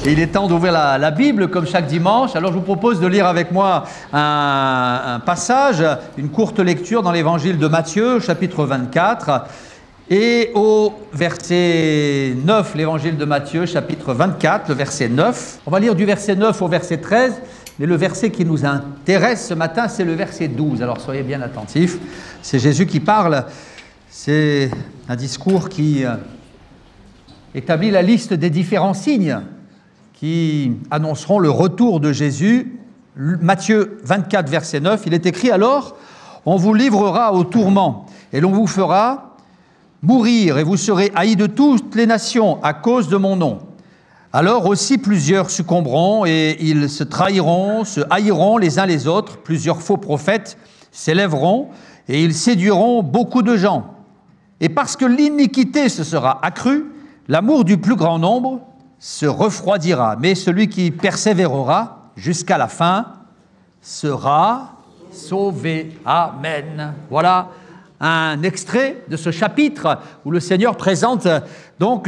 Et il est temps d'ouvrir la Bible comme chaque dimanche. Alors je vous propose de lire avec moi un passage, une courte lecture dans l'évangile de Matthieu, chapitre 24. Et au verset 9, l'évangile de Matthieu, chapitre 24, le verset 9. On va lire du verset 9 au verset 13, mais le verset qui nous intéresse ce matin, c'est le verset 12. Alors soyez bien attentifs, c'est Jésus qui parle. C'est un discours qui établit la liste des différents signes qui annonceront le retour de Jésus. Matthieu 24, verset 9, il est écrit « Alors, on vous livrera au tourment, et l'on vous fera mourir, et vous serez haïs de toutes les nations à cause de mon nom. Alors aussi plusieurs succomberont, et ils se trahiront, se haïront les uns les autres. Plusieurs faux prophètes s'élèveront, et ils séduiront beaucoup de gens. Et parce que l'iniquité se sera accrue, l'amour du plus grand nombre se refroidira, mais celui qui persévérera jusqu'à la fin sera sauvé. Amen. » Voilà un extrait de ce chapitre où le Seigneur présente donc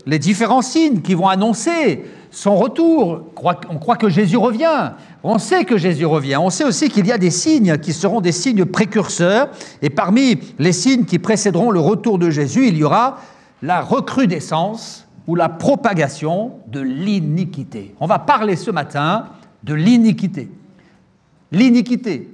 les différents signes qui vont annoncer son retour. On croit que Jésus revient. On sait que Jésus revient. On sait aussi qu'il y a des signes qui seront des signes précurseurs. Et parmi les signes qui précéderont le retour de Jésus, il y aura la recrudescence ou la propagation de l'iniquité. On va parler ce matin de l'iniquité. L'iniquité.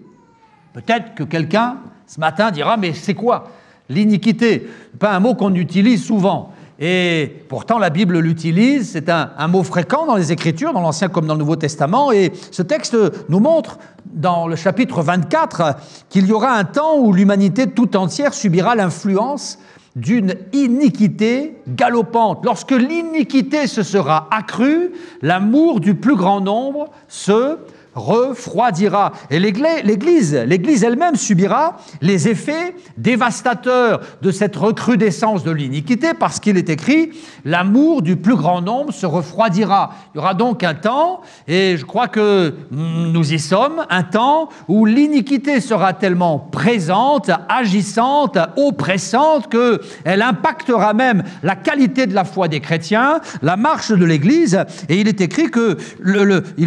Peut-être que quelqu'un, ce matin, dira « Mais c'est quoi l'iniquité ?» Ce n'est pas un mot qu'on utilise souvent. Et pourtant, la Bible l'utilise. C'est un mot fréquent dans les Écritures, dans l'Ancien comme dans le Nouveau Testament. Et ce texte nous montre, dans le chapitre 24, qu'il y aura un temps où l'humanité tout entière subira l'influence d'une iniquité galopante. Lorsque l'iniquité se sera accrue, l'amour du plus grand nombre se refroidira. Et l'Église elle-même subira les effets dévastateurs de cette recrudescence de l'iniquité, parce qu'il est écrit « L'amour du plus grand nombre se refroidira ». Il y aura donc un temps, et je crois que nous y sommes, un temps où l'iniquité sera tellement présente, agissante, oppressante, qu'elle impactera même la qualité de la foi des chrétiens, la marche de l'Église, et il est écrit qu'il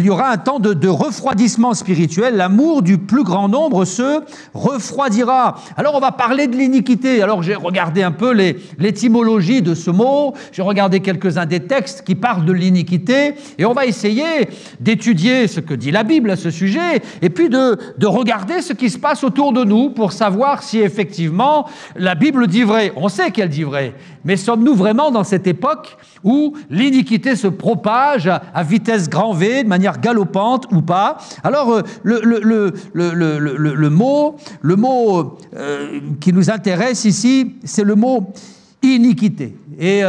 y aura un temps de refroidissement spirituel, l'amour du plus grand nombre se refroidira. Alors on va parler de l'iniquité. Alors j'ai regardé un peu l'étymologie de ce mot, j'ai regardé quelques-uns des textes qui parlent de l'iniquité, et on va essayer d'étudier ce que dit la Bible à ce sujet, et puis de regarder ce qui se passe autour de nous pour savoir si effectivement la Bible dit vrai. On sait qu'elle dit vrai, mais sommes-nous vraiment dans cette époque où l'iniquité se propage à vitesse grand V, de manière galopante ou pas? Alors, le mot qui nous intéresse ici, c'est le mot iniquité. Et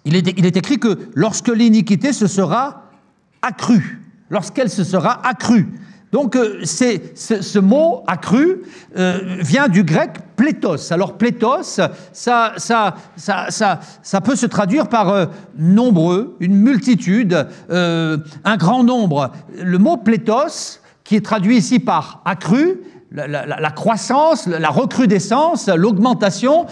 il est écrit que lorsque l'iniquité se sera accrue, lorsqu'elle se sera accrue. Donc, ce mot « accru » vient du grec « plétos ». Alors, plétos, ça peut se traduire par nombreux, une multitude, un grand nombre. Le mot « plétos », qui est traduit ici par « accru », la croissance, la recrudescence, l'augmentation,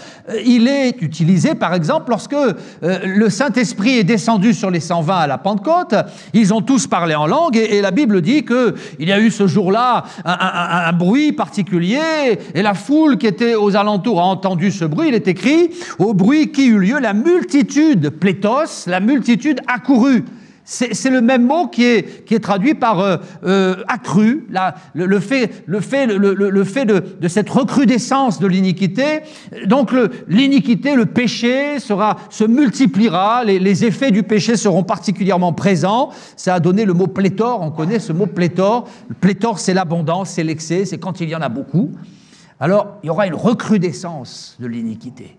il est utilisé par exemple lorsque le Saint-Esprit est descendu sur les 120 à la Pentecôte. Ils ont tous parlé en langue et la Bible dit qu'il y a eu ce jour-là un bruit particulier et la foule qui était aux alentours a entendu ce bruit. Il est écrit « Au bruit qui eut lieu, la multitude, plétos, la multitude accourut ». C'est le même mot qui est traduit par accru, le fait de cette recrudescence de l'iniquité. Donc l'iniquité, le péché se multipliera, les effets du péché seront particulièrement présents. Ça a donné le mot pléthore, on connaît ce mot pléthore. Le pléthore, c'est l'abondance, c'est l'excès, c'est quand il y en a beaucoup. Alors il y aura une recrudescence de l'iniquité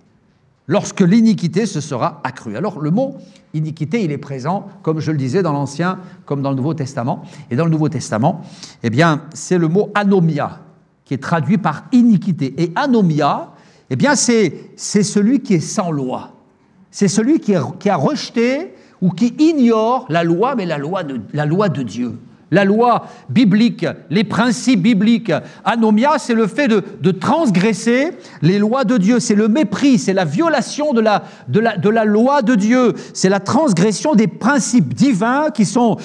lorsque l'iniquité se sera accrue. Alors le mot iniquité, il est présent, comme je le disais, dans l'Ancien comme dans le Nouveau Testament. Et dans le Nouveau Testament, eh bien, c'est le mot anomia, qui est traduit par iniquité. Et anomia, eh bien, c'est celui qui est sans loi. C'est celui qui a rejeté ou qui ignore la loi, mais la loi de Dieu. La loi biblique, les principes bibliques. Anomia, c'est le fait de transgresser les lois de Dieu. C'est le mépris, c'est la violation de la loi de Dieu. C'est la transgression des principes divins qui sont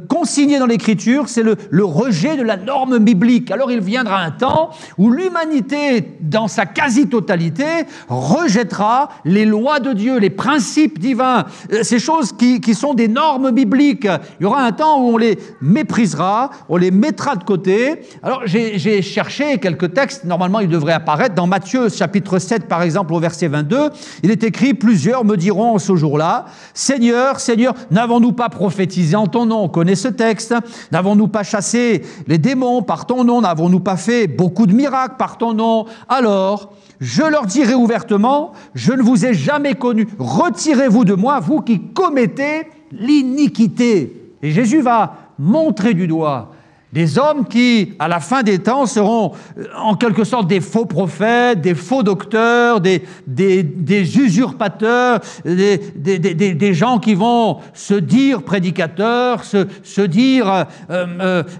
consignés dans l'Écriture. C'est le rejet de la norme biblique. Alors il viendra un temps où l'humanité, dans sa quasi-totalité, rejettera les lois de Dieu, les principes divins, ces choses qui sont des normes bibliques. Il y aura un temps où on les méprisera, on les mettra de côté. Alors j'ai cherché quelques textes, normalement ils devraient apparaître. Dans Matthieu chapitre 7 par exemple au verset 22, il est écrit « Plusieurs me diront ce jour-là, Seigneur, Seigneur, n'avons-nous pas prophétisé en ton nom ?» On connaît ce texte. « N'avons-nous pas chassé les démons par ton nom? N'avons-nous pas fait beaucoup de miracles par ton nom? Alors, je leur dirai ouvertement, je ne vous ai jamais connu. Retirez-vous de moi, vous qui commettez l'iniquité. » Et Jésus va montrer du doigt des hommes qui, à la fin des temps, seront en quelque sorte des faux prophètes, des faux docteurs, des usurpateurs, des gens qui vont se dire prédicateurs, se dire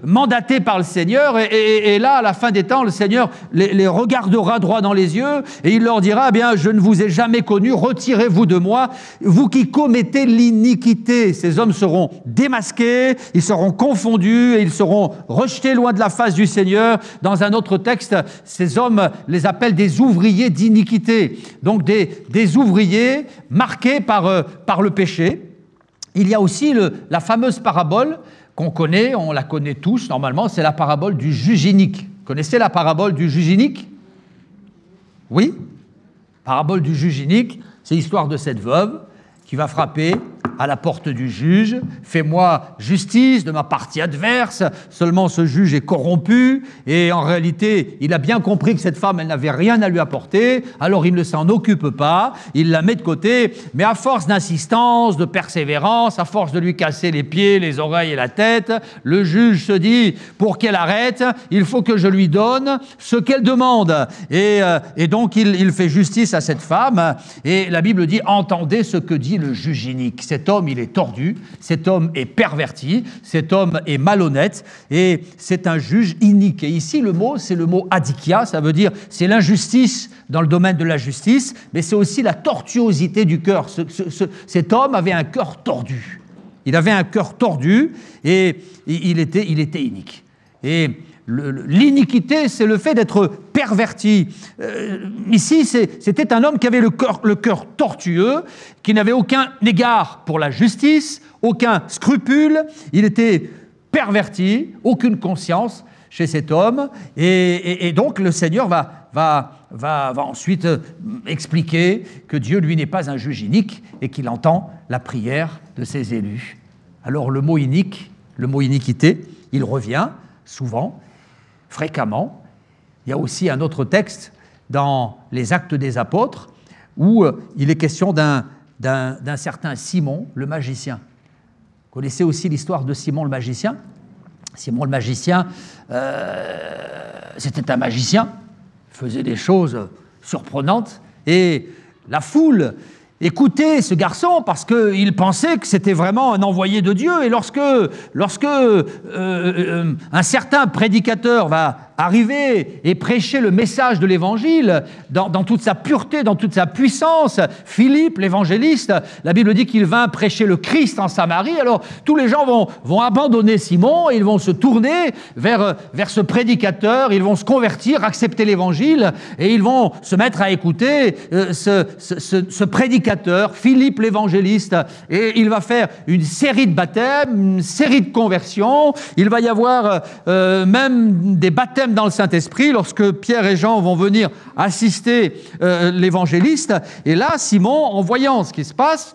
mandatés par le Seigneur. Et là, à la fin des temps, le Seigneur les regardera droit dans les yeux et il leur dira, eh bien, je ne vous ai jamais connus, retirez-vous de moi, vous qui commettez l'iniquité. Ces hommes seront démasqués, ils seront confondus et ils seront rejetés loin de la face du Seigneur. Dans un autre texte, ces hommes les appellent des ouvriers d'iniquité. Donc des ouvriers marqués par le péché. Il y a aussi la fameuse parabole qu'on connaît, on la connaît tous normalement, c'est la parabole du juge inique. Vous connaissez la parabole du juge inique? Oui? Parabole du juge inique, c'est l'histoire de cette veuve qui va frapper à la porte du juge, « Fais-moi justice de ma partie adverse ». Seulement ce juge est corrompu et en réalité, il a bien compris que cette femme, elle n'avait rien à lui apporter, alors il ne s'en occupe pas, il la met de côté, mais à force d'insistance, de persévérance, à force de lui casser les pieds, les oreilles et la tête, le juge se dit, pour qu'elle arrête, il faut que je lui donne ce qu'elle demande. Et donc il fait justice à cette femme et la Bible dit, entendez ce que dit le juge inique. Cet homme, il est tordu, cet homme est perverti, cet homme est malhonnête et c'est un juge inique. Et ici, le mot, c'est le mot adikia, ça veut dire c'est l'injustice dans le domaine de la justice, mais c'est aussi la tortuosité du cœur. Cet homme avait un cœur tordu. Il avait un cœur tordu et il était inique. Et l'iniquité, c'est le fait d'être perverti. Ici, c'était un homme qui avait le cœur tortueux, qui n'avait aucun égard pour la justice, aucun scrupule. Il était perverti, aucune conscience chez cet homme. Et donc, le Seigneur va ensuite expliquer que Dieu, lui, n'est pas un juge inique et qu'il entend la prière de ses élus. Alors, le mot inique, le mot iniquité, il revient souvent, fréquemment. Il y a aussi un autre texte dans les Actes des Apôtres où il est question d'un certain Simon, le magicien. Vous connaissez aussi l'histoire de Simon le magicien? Simon le magicien, c'était un magicien, il faisait des choses surprenantes et la foule écoutez ce garçon parce qu'il pensait que c'était vraiment un envoyé de Dieu. Et lorsque un certain prédicateur va arriver et prêcher le message de l'Évangile dans toute sa pureté, dans toute sa puissance, Philippe, l'évangéliste, la Bible dit qu'il vint prêcher le Christ en Samarie. Alors tous les gens vont abandonner Simon et ils vont se tourner vers ce prédicateur, ils vont se convertir, accepter l'Évangile et ils vont se mettre à écouter ce prédicateur, Philippe l'évangéliste, et il va faire une série de baptêmes, une série de conversions. Il va y avoir même des baptêmes dans le Saint-Esprit lorsque Pierre et Jean vont venir assister l'évangéliste. Et là, Simon, en voyant ce qui se passe,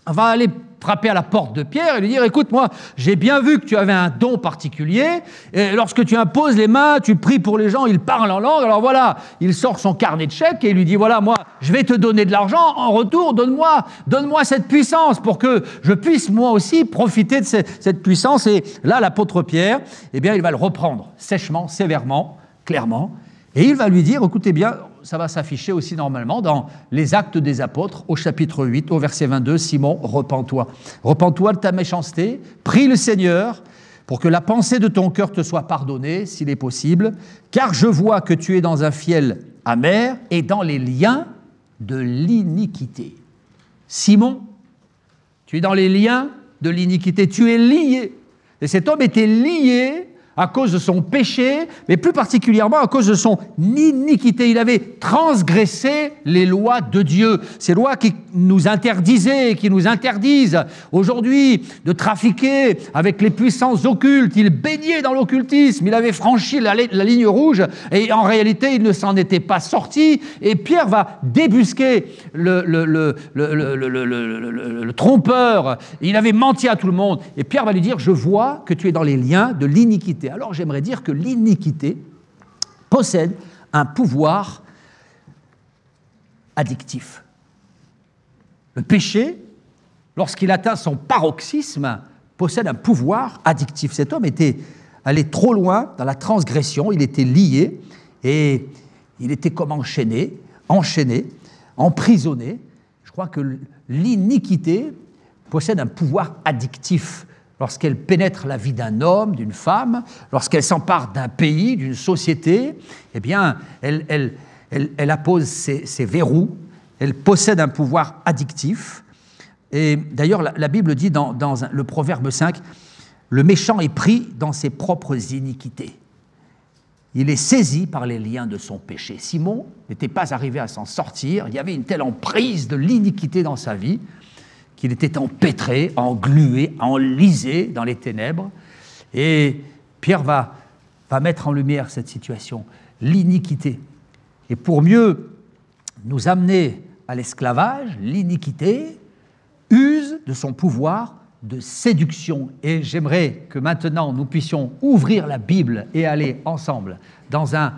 va aller frapper à la porte de Pierre et lui dire « Écoute, moi, j'ai bien vu que tu avais un don particulier. Et lorsque tu imposes les mains, tu pries pour les gens, ils parlent en langue. Alors voilà, il sort son carnet de chèques et il lui dit « Voilà, moi, je vais te donner de l'argent. En retour, donne-moi cette puissance pour que je puisse, moi aussi, profiter de cette puissance. » Et là, l'apôtre Pierre, eh bien, il va le reprendre sèchement, sévèrement, clairement. Et il va lui dire « Écoutez bien, ça va s'afficher aussi normalement dans les Actes des Apôtres, au chapitre 8, au verset 22, « Simon, repens-toi. Repens-toi de ta méchanceté, prie le Seigneur pour que la pensée de ton cœur te soit pardonnée, s'il est possible, car je vois que tu es dans un fiel amer et dans les liens de l'iniquité. Simon, tu es dans les liens de l'iniquité, tu es lié. Et cet homme était lié à cause de son péché, mais plus particulièrement à cause de son iniquité. Il avait transgressé les lois de Dieu, ces lois qui nous interdisaient, qui nous interdisent aujourd'hui de trafiquer avec les puissances occultes. Il baignait dans l'occultisme, il avait franchi la ligne rouge, et en réalité, il ne s'en était pas sorti. Et Pierre va débusquer le trompeur. Il avait menti à tout le monde. Et Pierre va lui dire, je vois que tu es dans les liens de l'iniquité. Alors j'aimerais dire que l'iniquité possède un pouvoir addictif. Le péché, lorsqu'il atteint son paroxysme, possède un pouvoir addictif. Cet homme était allé trop loin dans la transgression, il était lié et il était comme enchaîné, emprisonné. Je crois que l'iniquité possède un pouvoir addictif. Lorsqu'elle pénètre la vie d'un homme, d'une femme, lorsqu'elle s'empare d'un pays, d'une société, eh bien, elle appose ses verrous, elle possède un pouvoir addictif. Et d'ailleurs, la Bible dit dans le Proverbe 5, « Le méchant est pris dans ses propres iniquités. Il est saisi par les liens de son péché. » Simon n'était pas arrivé à s'en sortir, il y avait une telle emprise de l'iniquité dans sa vie, qu'il était empêtré, englué, enlisé dans les ténèbres. Et Pierre va mettre en lumière cette situation, l'iniquité. Et pour mieux nous amener à l'esclavage, l'iniquité use de son pouvoir de séduction. Et j'aimerais que maintenant nous puissions ouvrir la Bible et aller ensemble dans un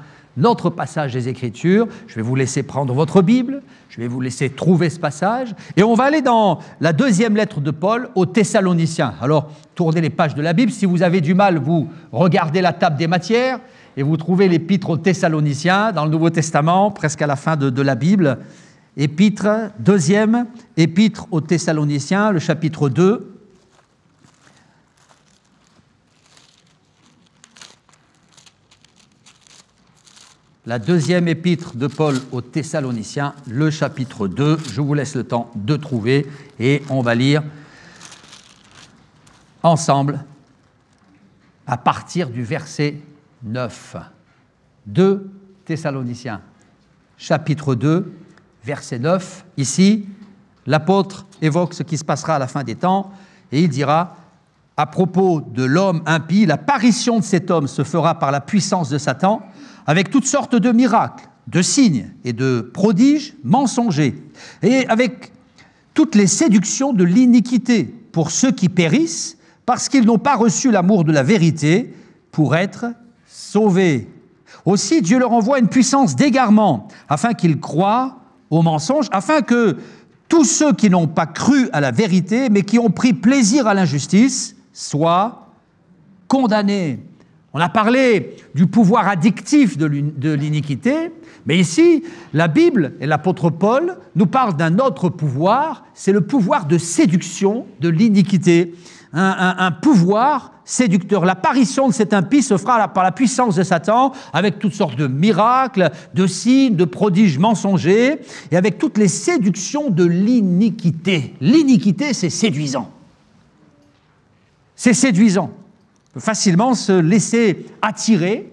autre passage des Écritures. Je vais vous laisser prendre votre Bible, je vais vous laisser trouver ce passage, et on va aller dans la deuxième lettre de Paul aux Thessaloniciens. Alors, tournez les pages de la Bible. Si vous avez du mal, vous regardez la table des matières, et vous trouvez l'épître aux Thessaloniciens dans le Nouveau Testament, presque à la fin de la Bible. Deuxième épître aux Thessaloniciens, le chapitre 2. La deuxième épître de Paul aux Thessaloniciens, le chapitre 2. Je vous laisse le temps de trouver et on va lire ensemble à partir du verset 9. 2 Thessaloniciens, chapitre 2, verset 9. Ici, l'apôtre évoque ce qui se passera à la fin des temps et il dira à propos de l'homme impie, l'apparition de cet homme se fera par la puissance de Satan, avec toutes sortes de miracles, de signes et de prodiges mensongers, et avec toutes les séductions de l'iniquité pour ceux qui périssent, parce qu'ils n'ont pas reçu l'amour de la vérité pour être sauvés. Aussi, Dieu leur envoie une puissance d'égarement, afin qu'ils croient aux mensonges, afin que tous ceux qui n'ont pas cru à la vérité, mais qui ont pris plaisir à l'injustice, soient condamnés. On a parlé du pouvoir addictif de l'iniquité, mais ici, la Bible et l'apôtre Paul nous parlent d'un autre pouvoir, c'est le pouvoir de séduction de l'iniquité, un pouvoir séducteur. L'apparition de cet impie se fera par la puissance de Satan, avec toutes sortes de miracles, de signes, de prodiges mensongers, et avec toutes les séductions de l'iniquité. L'iniquité, c'est séduisant. C'est séduisant. On peut facilement se laisser attirer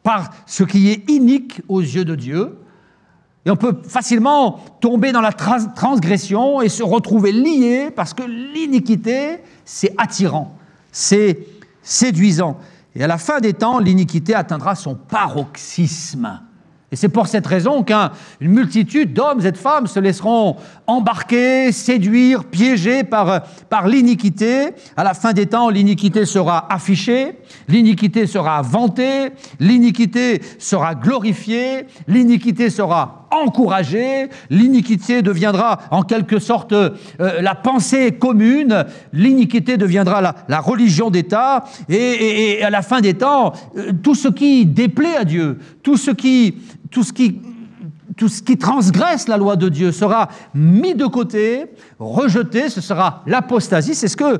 par ce qui est inique aux yeux de Dieu. Et on peut facilement tomber dans la transgression et se retrouver lié parce que l'iniquité, c'est attirant, c'est séduisant. Et à la fin des temps, l'iniquité atteindra son paroxysme. Et c'est pour cette raison qu'une multitude d'hommes et de femmes se laisseront embarquer, séduire, piéger par l'iniquité. À la fin des temps, l'iniquité sera affichée, l'iniquité sera vantée, l'iniquité sera glorifiée, l'iniquité sera encouragée, l'iniquité deviendra en quelque sorte la pensée commune, l'iniquité deviendra la religion d'État, et à la fin des temps, tout ce qui déplaît à Dieu, tout ce qui tout ce qui transgresse la loi de Dieu sera mis de côté, rejeté, ce sera l'apostasie. C'est ce que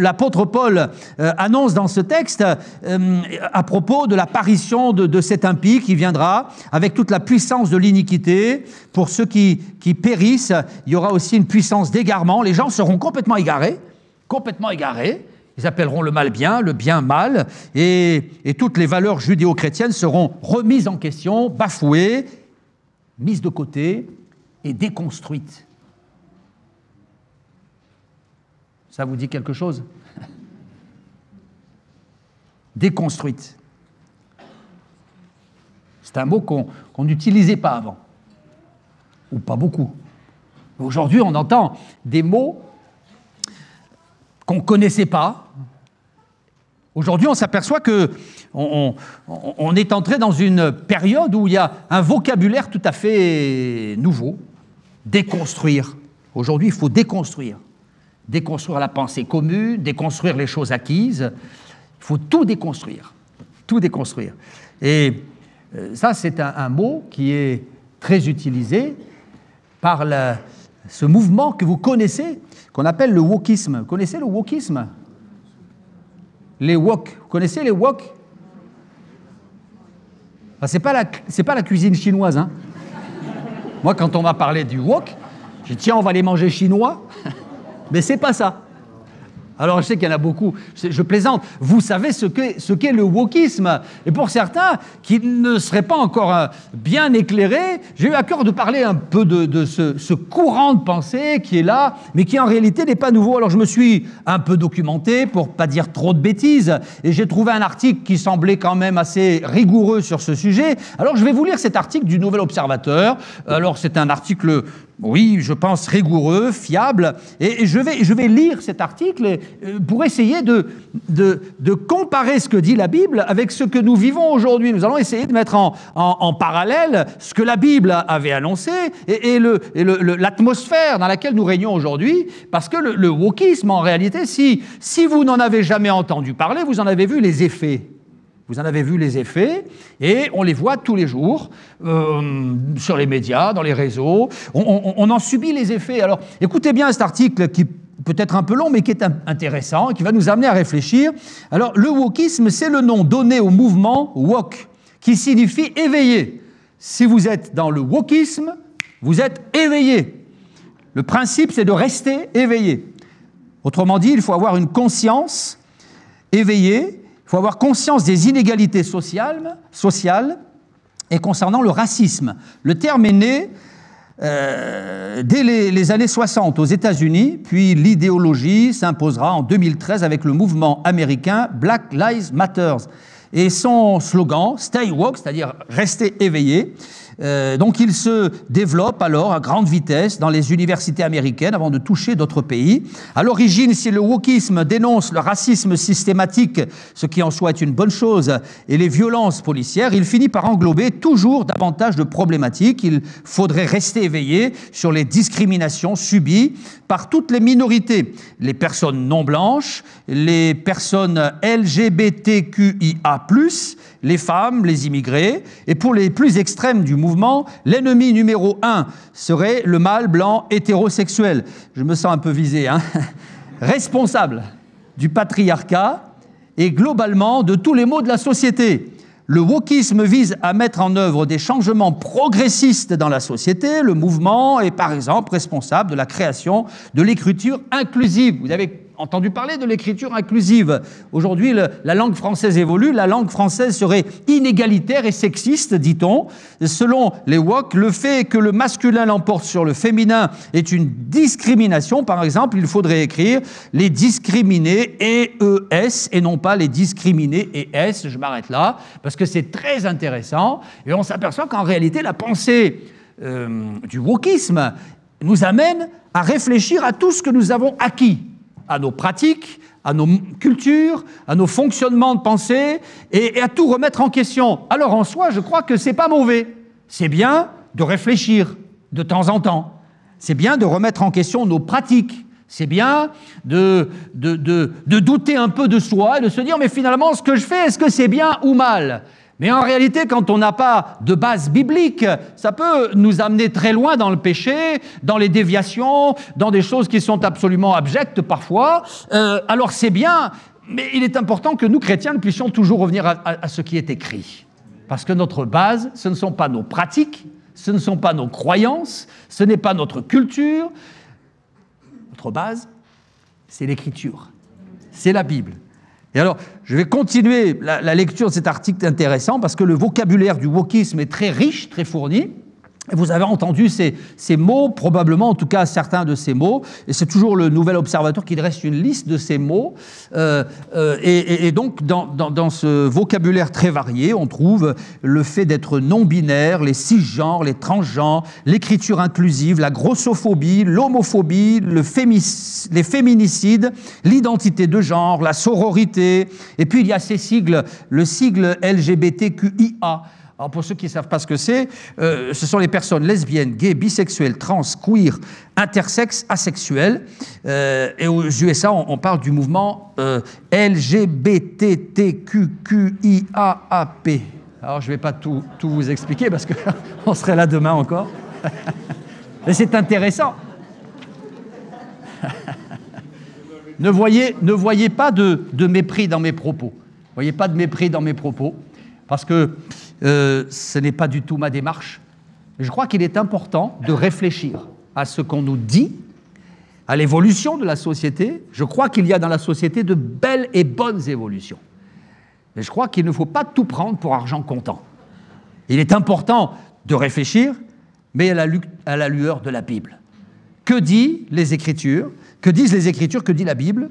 l'apôtre Paul annonce dans ce texte à propos de l'apparition de cet impie qui viendra avec toute la puissance de l'iniquité. Pour ceux qui périssent, il y aura aussi une puissance d'égarement. Les gens seront complètement égarés. Ils appelleront le mal mal, et toutes les valeurs judéo-chrétiennes seront remises en question, bafouées, mises de côté et déconstruites. Ça vous dit quelque chose? Déconstruite. C'est un mot qu'on n'utilisait pas avant, ou pas beaucoup. Aujourd'hui, on entend des mots qu'on ne connaissait pas. Aujourd'hui, on s'aperçoit qu'on est entré dans une période où il y a un vocabulaire tout à fait nouveau. Déconstruire. Aujourd'hui, il faut déconstruire. Déconstruire la pensée commune, déconstruire les choses acquises. Il faut tout déconstruire. Tout déconstruire. Et ça, c'est un mot qui est très utilisé par ce mouvement que vous connaissez, qu'on appelle le wokisme. Vous connaissez le wokisme? Les wok. Vous connaissez les wok? Enfin, c'est pas la cuisine chinoise. Hein. Moi, quand on m'a parlé du wok, j'ai dit tiens, on va aller manger chinois. Mais c'est pas ça. Alors, je sais qu'il y en a beaucoup, je plaisante. Vous savez ce qu'est le wokisme. Et pour certains qui ne seraient pas encore bien éclairés, j'ai eu à cœur de parler un peu de ce courant de pensée qui est là, mais qui en réalité n'est pas nouveau. Alors, je me suis un peu documenté pour pas dire trop de bêtises, et j'ai trouvé un article qui semblait quand même assez rigoureux sur ce sujet. Alors, je vais vous lire cet article du Nouvel Observateur. Alors, c'est un article... Oui, je pense rigoureux, fiable, et je vais lire cet article pour essayer de comparer ce que dit la Bible avec ce que nous vivons aujourd'hui. Nous allons essayer de mettre en parallèle ce que la Bible avait annoncé et l'atmosphère dans laquelle nous régnons aujourd'hui, parce que le wokisme, en réalité, si vous n'en avez jamais entendu parler, vous en avez vu les effets. Vous en avez vu les effets, et on les voit tous les jours, sur les médias, dans les réseaux. On en subit les effets. Alors, écoutez bien cet article qui peut être un peu long, mais qui est intéressant, et qui va nous amener à réfléchir. Alors, le wokisme, c'est le nom donné au mouvement wok, qui signifie éveillé. Si vous êtes dans le wokisme, vous êtes éveillé. Le principe, c'est de rester éveillé. Autrement dit, il faut avoir une conscience éveillée. Il faut avoir conscience des inégalités sociales et concernant le racisme. Le terme est né dès les années 60 aux États-Unis, puis l'idéologie s'imposera en 2013 avec le mouvement américain Black Lives Matter. Et son slogan, Stay Woke, c'est-à-dire rester éveillé, donc il se développe alors à grande vitesse dans les universités américaines avant de toucher d'autres pays. À l'origine, si le wokisme dénonce le racisme systématique, ce qui en soi est une bonne chose, et les violences policières, il finit par englober toujours davantage de problématiques. Il faudrait rester éveillé sur les discriminations subies par toutes les minorités, les personnes non blanches, les personnes LGBTQIA+, les femmes, les immigrés, et pour les plus extrêmes du mouvement, l'ennemi numéro 1 serait le mâle blanc hétérosexuel. Je me sens un peu visé, hein. Responsable du patriarcat et globalement de tous les maux de la société. Le wokisme vise à mettre en œuvre des changements progressistes dans la société. Le mouvement est par exemple responsable de la création de l'écriture inclusive. Vous avez entendu parler de l'écriture inclusive. Aujourd'hui, la langue française évolue. La langue française serait inégalitaire et sexiste, dit-on. Selon les wok, le fait que le masculin l'emporte sur le féminin est une discrimination. Par exemple, il faudrait écrire les discriminés ES et non pas les discriminés ES. Je m'arrête là parce que c'est très intéressant et on s'aperçoit qu'en réalité, la pensée du wokisme nous amène à réfléchir à tout ce que nous avons acquis, à nos pratiques, à nos cultures, à nos fonctionnements de pensée et à tout remettre en question. Alors en soi, je crois que c'est pas mauvais. C'est bien de réfléchir de temps en temps. C'est bien de remettre en question nos pratiques. C'est bien de douter un peu de soi et de se dire mais finalement ce que je fais, est-ce que c'est bien ou mal? Mais en réalité, quand on n'a pas de base biblique, ça peut nous amener très loin dans le péché, dans les déviations, dans des choses qui sont absolument abjectes parfois. Alors c'est bien, mais il est important que nous, chrétiens, nous puissions toujours revenir à ce qui est écrit. Parce que notre base, ce ne sont pas nos pratiques, ce ne sont pas nos croyances, ce n'est pas notre culture. Notre base, c'est l'Écriture, c'est la Bible. Et alors, je vais continuer la lecture de cet article intéressant parce que le vocabulaire du wokisme est très riche, très fourni. Et vous avez entendu ces mots, probablement, en tout cas certains de ces mots, et c'est toujours le Nouvel Observateur qui dresse une liste de ces mots. Et donc, dans ce vocabulaire très varié, on trouve le fait d'être non-binaire, les cisgenres, les transgenres, l'écriture inclusive, la grossophobie, l'homophobie, les féminicides, l'identité de genre, la sororité, et puis il y a ces sigles, le sigle LGBTQIA. Alors pour ceux qui ne savent pas ce que c'est, ce sont les personnes lesbiennes, gays, bisexuelles, trans, queer, intersexes, asexuelles. Et aux USA, on parle du mouvement LGBTQIAAP. Alors je ne vais pas tout vous expliquer parce qu'on serait là demain encore. Mais c'est intéressant. Ne voyez pas de mépris dans mes propos. Ne voyez pas de mépris dans mes propos. Parce que ce n'est pas du tout ma démarche. Je crois qu'il est important de réfléchir à ce qu'on nous dit, à l'évolution de la société. Je crois qu'il y a dans la société de belles et bonnes évolutions. Mais je crois qu'il ne faut pas tout prendre pour argent comptant. Il est important de réfléchir, mais à la lueur de la Bible. Que disent les Écritures? Que disent les Écritures? Que dit la Bible?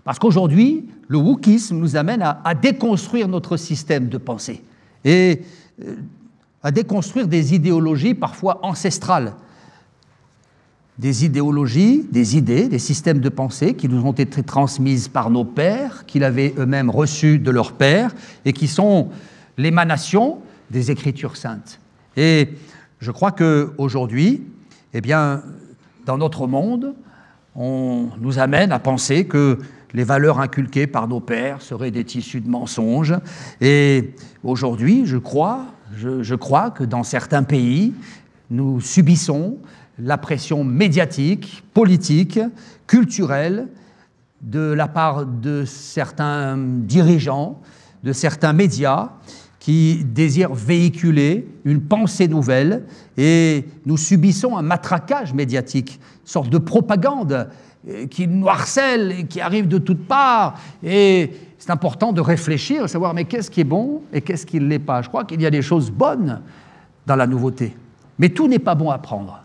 Parce qu'aujourd'hui, le wokisme nous amène à déconstruire notre système de pensée et à déconstruire des idéologies parfois ancestrales. Des idéologies, des idées, des systèmes de pensée qui nous ont été transmises par nos pères, qu'ils avaient eux-mêmes reçus de leurs pères et qui sont l'émanation des Écritures saintes. Et je crois qu'aujourd'hui, eh bien, dans notre monde, on nous amène à penser que les valeurs inculquées par nos pères seraient des tissus de mensonges. Et aujourd'hui, je crois que dans certains pays, nous subissons la pression médiatique, politique, culturelle, de la part de certains dirigeants, de certains médias, qui désirent véhiculer une pensée nouvelle, et nous subissons un matraquage médiatique, une sorte de propagande qui nous harcèle et qui arrive de toutes parts. Et c'est important de réfléchir, de savoir mais qu'est-ce qui est bon et qu'est-ce qui ne l'est pas. Je crois qu'il y a des choses bonnes dans la nouveauté, mais tout n'est pas bon à prendre.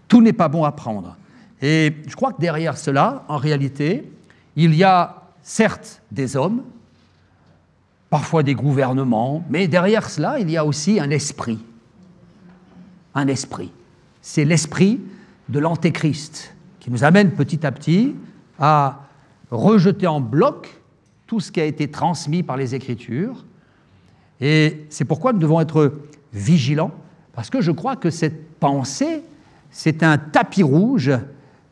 Tout n'est pas bon à prendre. Et je crois que derrière cela, en réalité, il y a certes des hommes, parfois des gouvernements, mais derrière cela, il y a aussi un esprit. Un esprit. C'est l'esprit de l'Antéchrist qui nous amène petit à petit à rejeter en bloc tout ce qui a été transmis par les Écritures. Et c'est pourquoi nous devons être vigilants, parce que je crois que cette pensée, c'est un tapis rouge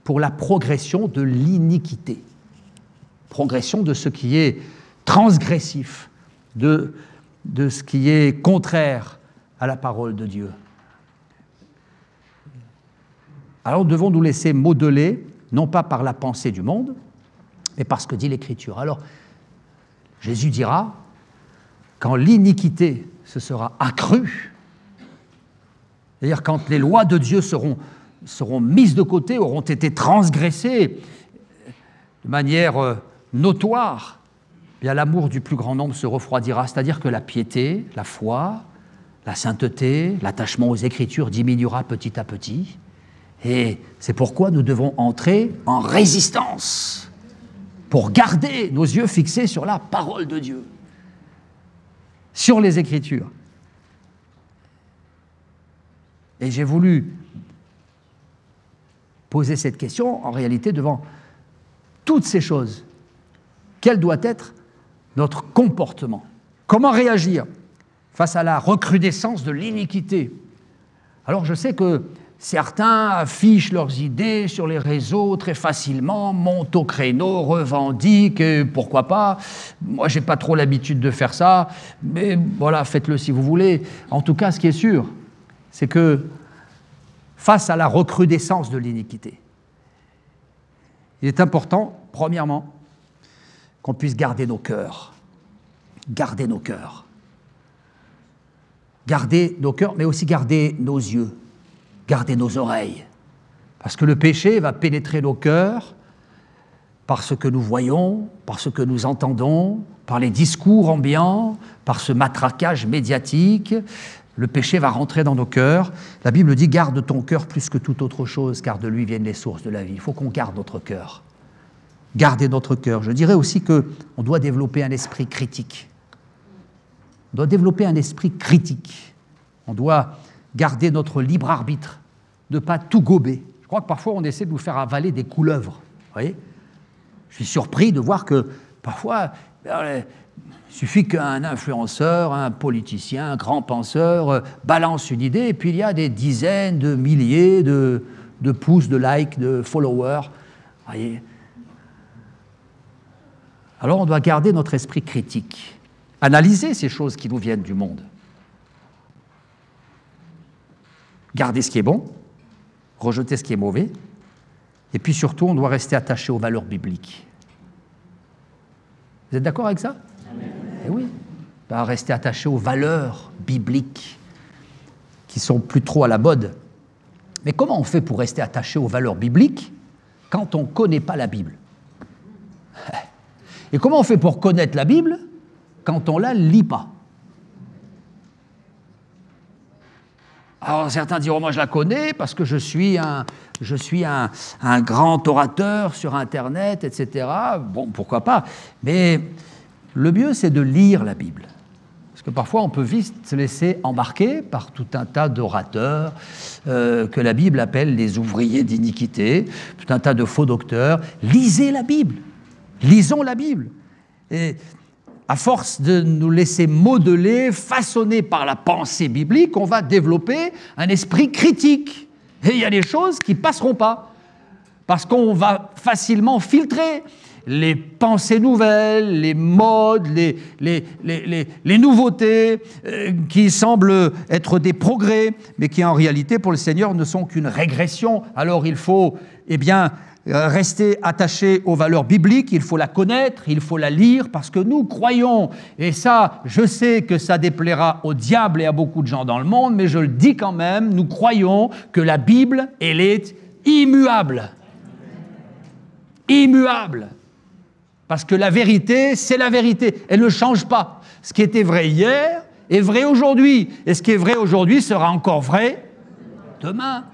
pour la progression de l'iniquité, progression de ce qui est transgressif, de ce qui est contraire à la parole de Dieu. Alors nous devons nous laisser modeler, non pas par la pensée du monde, mais par ce que dit l'Écriture. Alors, Jésus dira, quand l'iniquité se sera accrue, c'est-à-dire quand les lois de Dieu seront mises de côté, auront été transgressées de manière notoire, bien l'amour du plus grand nombre se refroidira, c'est-à-dire que la piété, la foi, la sainteté, l'attachement aux Écritures diminuera petit à petit. Et c'est pourquoi nous devons entrer en résistance pour garder nos yeux fixés sur la parole de Dieu, sur les Écritures. Et j'ai voulu poser cette question, en réalité, devant toutes ces choses. Quel doit être notre comportement? Comment réagir face à la recrudescence de l'iniquité? Alors je sais que certains affichent leurs idées sur les réseaux très facilement, montent au créneau, revendiquent, pourquoi pas. Moi, je n'ai pas trop l'habitude de faire ça, mais voilà, faites-le si vous voulez. En tout cas, ce qui est sûr, c'est que face à la recrudescence de l'iniquité, il est important, premièrement, qu'on puisse garder nos cœurs. Garder nos cœurs. Garder nos cœurs, mais aussi garder nos yeux. Garder nos oreilles. Parce que le péché va pénétrer nos cœurs par ce que nous voyons, par ce que nous entendons, par les discours ambiants, par ce matraquage médiatique. Le péché va rentrer dans nos cœurs. La Bible dit « Garde ton cœur plus que toute autre chose, car de lui viennent les sources de la vie. » Il faut qu'on garde notre cœur. Garder notre cœur. Je dirais aussi qu'on doit développer un esprit critique. On doit développer un esprit critique. On doit garder notre libre arbitre, ne pas tout gober. Je crois que parfois on essaie de nous faire avaler des couleuvres. Vous voyez ? Je suis surpris de voir que parfois, il suffit qu'un influenceur, un politicien, un grand penseur balance une idée et puis il y a des dizaines de milliers de pouces, de likes, de followers. Vous voyez ? Alors on doit garder notre esprit critique, analyser ces choses qui nous viennent du monde. Garder ce qui est bon, rejeter ce qui est mauvais, et puis surtout, on doit rester attaché aux valeurs bibliques. Vous êtes d'accord avec ça ? Eh oui, on doit rester attaché aux valeurs bibliques qui sont plus trop à la mode. Mais comment on fait pour rester attaché aux valeurs bibliques quand on ne connaît pas la Bible ? Et comment on fait pour connaître la Bible quand on ne la lit pas ? Alors certains diront, moi je la connais parce que je suis un grand orateur sur Internet, etc. Bon, pourquoi pas. Mais le mieux, c'est de lire la Bible. Parce que parfois, on peut vite se laisser embarquer par tout un tas d'orateurs que la Bible appelle les ouvriers d'iniquité, tout un tas de faux docteurs. Lisez la Bible. Lisons la Bible. Et à force de nous laisser modeler, façonner par la pensée biblique, on va développer un esprit critique. Et il y a des choses qui ne passeront pas, parce qu'on va facilement filtrer les pensées nouvelles, les modes, les nouveautés qui semblent être des progrès, mais qui en réalité, pour le Seigneur, ne sont qu'une régression. Alors il faut, rester attaché aux valeurs bibliques, il faut la connaître, il faut la lire, parce que nous croyons, et ça, je sais que ça déplaira au diable et à beaucoup de gens dans le monde, mais je le dis quand même, nous croyons que la Bible, elle est immuable. Immuable. Parce que la vérité, c'est la vérité, elle ne change pas. Ce qui était vrai hier est vrai aujourd'hui, et ce qui est vrai aujourd'hui sera encore vrai demain.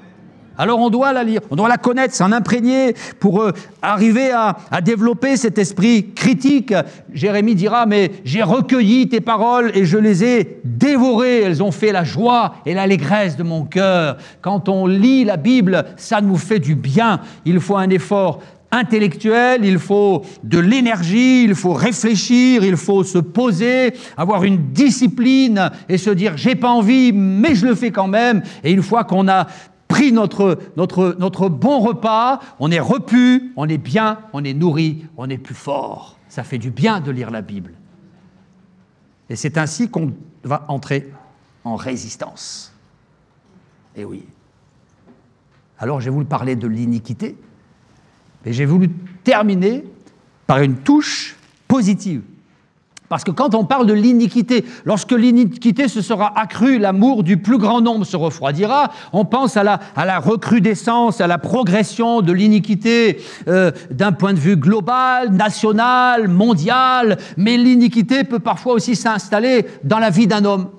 Alors on doit la lire, on doit la connaître, s'en imprégner pour arriver à développer cet esprit critique. Jérémie dira, mais j'ai recueilli tes paroles et je les ai dévorées. Elles ont fait la joie et l'allégresse de mon cœur. Quand on lit la Bible, ça nous fait du bien. Il faut un effort intellectuel, il faut de l'énergie, il faut réfléchir, il faut se poser, avoir une discipline et se dire, j'ai pas envie, mais je le fais quand même. Et une fois qu'on a pris notre bon repas, on est repu, on est bien, on est nourri, on est plus fort. Ça fait du bien de lire la Bible. Et c'est ainsi qu'on va entrer en résistance. Eh oui. Alors j'ai voulu parler de l'iniquité, mais j'ai voulu terminer par une touche positive. Parce que quand on parle de l'iniquité, lorsque l'iniquité se sera accrue, l'amour du plus grand nombre se refroidira, on pense à la recrudescence, à la progression de l'iniquité d'un point de vue global, national, mondial, mais l'iniquité peut parfois aussi s'installer dans la vie d'un homme,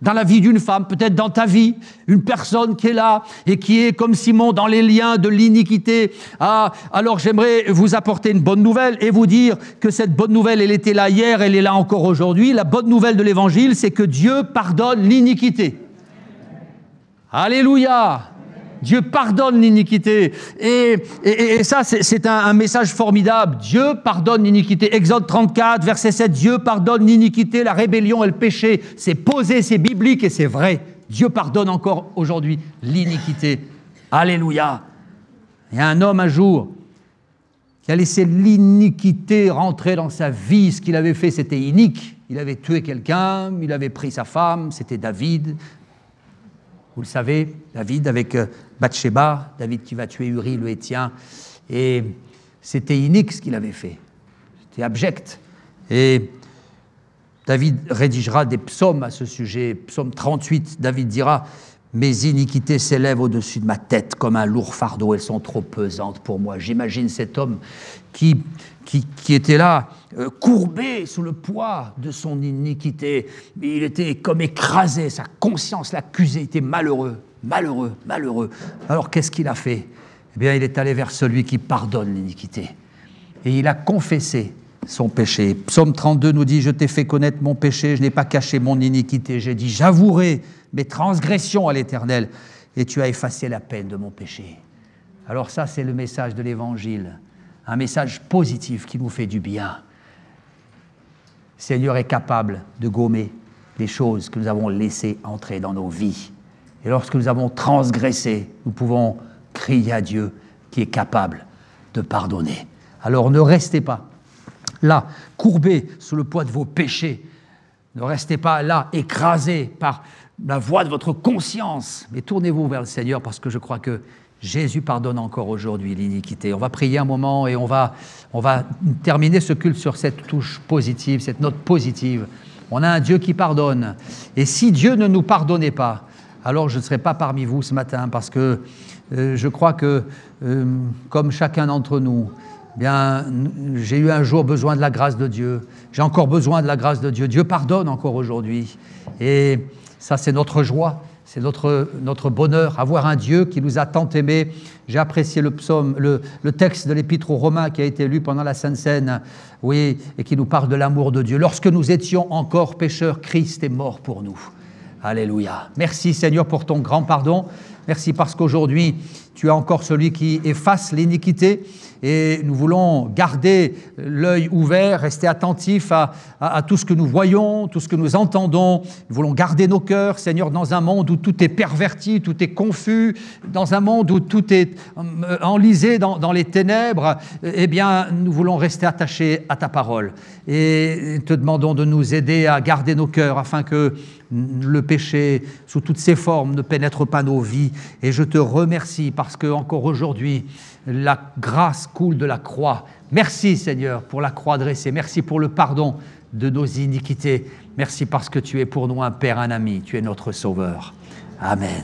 dans la vie d'une femme, peut-être dans ta vie, une personne qui est là et qui est comme Simon dans les liens de l'iniquité. Ah, alors j'aimerais vous apporter une bonne nouvelle et vous dire que cette bonne nouvelle, elle était là hier, elle est là encore aujourd'hui. La bonne nouvelle de l'Évangile, c'est que Dieu pardonne l'iniquité. Alléluia! Dieu pardonne l'iniquité. Et ça, c'est un message formidable. Dieu pardonne l'iniquité. Exode 34, verset 7, Dieu pardonne l'iniquité, la rébellion et le péché. C'est posé, c'est biblique et c'est vrai. Dieu pardonne encore aujourd'hui l'iniquité Alléluia. Il y a un homme un jour qui a laissé l'iniquité rentrer dans sa vie. Ce qu'il avait fait, c'était inique. Il avait tué quelqu'un, il avait pris sa femme, c'était David. Vous le savez, David avec Bathsheba, David qui va tuer Uri le Héthien. Et c'était inique ce qu'il avait fait. C'était abject. Et David rédigera des psaumes à ce sujet. Psaume 38, David dira « Mes iniquités s'élèvent au-dessus de ma tête comme un lourd fardeau, elles sont trop pesantes pour moi. » J'imagine cet homme qui était là, courbé sous le poids de son iniquité. Il était comme écrasé, sa conscience l'accusait, il était malheureux, malheureux, malheureux. Alors qu'est-ce qu'il a fait? Eh bien, il est allé vers celui qui pardonne l'iniquité. Et il a confessé son péché. Psaume 32 nous dit « Je t'ai fait connaître mon péché, je n'ai pas caché mon iniquité. J'ai dit, j'avouerai mes transgressions à l'Éternel, et tu as effacé la peine de mon péché. » Alors ça, c'est le message de l'Évangile, un message positif qui nous fait du bien. Le Seigneur est capable de gommer les choses que nous avons laissées entrer dans nos vies. Et lorsque nous avons transgressé, nous pouvons crier à Dieu qui est capable de pardonner. Alors ne restez pas là, courbés sous le poids de vos péchés. Ne restez pas là, écrasés par la voix de votre conscience. Mais tournez-vous vers le Seigneur parce que je crois que Jésus pardonne encore aujourd'hui l'iniquité. On va prier un moment et on va terminer ce culte sur cette touche positive, cette note positive. On a un Dieu qui pardonne. Et si Dieu ne nous pardonnait pas, alors je ne serais pas parmi vous ce matin parce que je crois que, comme chacun d'entre nous, bien, j'ai eu un jour besoin de la grâce de Dieu. J'ai encore besoin de la grâce de Dieu. Dieu pardonne encore aujourd'hui. Et ça, c'est notre joie, c'est notre bonheur, avoir un Dieu qui nous a tant aimés. J'ai apprécié le texte de l'Épître aux Romains qui a été lu pendant la Sainte Seine, oui, et qui nous parle de l'amour de Dieu. Lorsque nous étions encore pécheurs, Christ est mort pour nous. Alléluia. Merci Seigneur pour ton grand pardon. Merci parce qu'aujourd'hui, tu es encore celui qui efface l'iniquité et nous voulons garder l'œil ouvert, rester attentifs à tout ce que nous voyons, tout ce que nous entendons. Nous voulons garder nos cœurs, Seigneur, dans un monde où tout est perverti, tout est confus, dans un monde où tout est enlisé dans les ténèbres. Eh bien, nous voulons rester attachés à ta parole et te demandons de nous aider à garder nos cœurs afin que le péché, sous toutes ses formes, ne pénètre pas nos vies. Et je te remercie parce que encore aujourd'hui, la grâce coule de la croix. Merci Seigneur pour la croix dressée. Merci pour le pardon de nos iniquités. Merci parce que tu es pour nous un Père, un ami. Tu es notre Sauveur. Amen.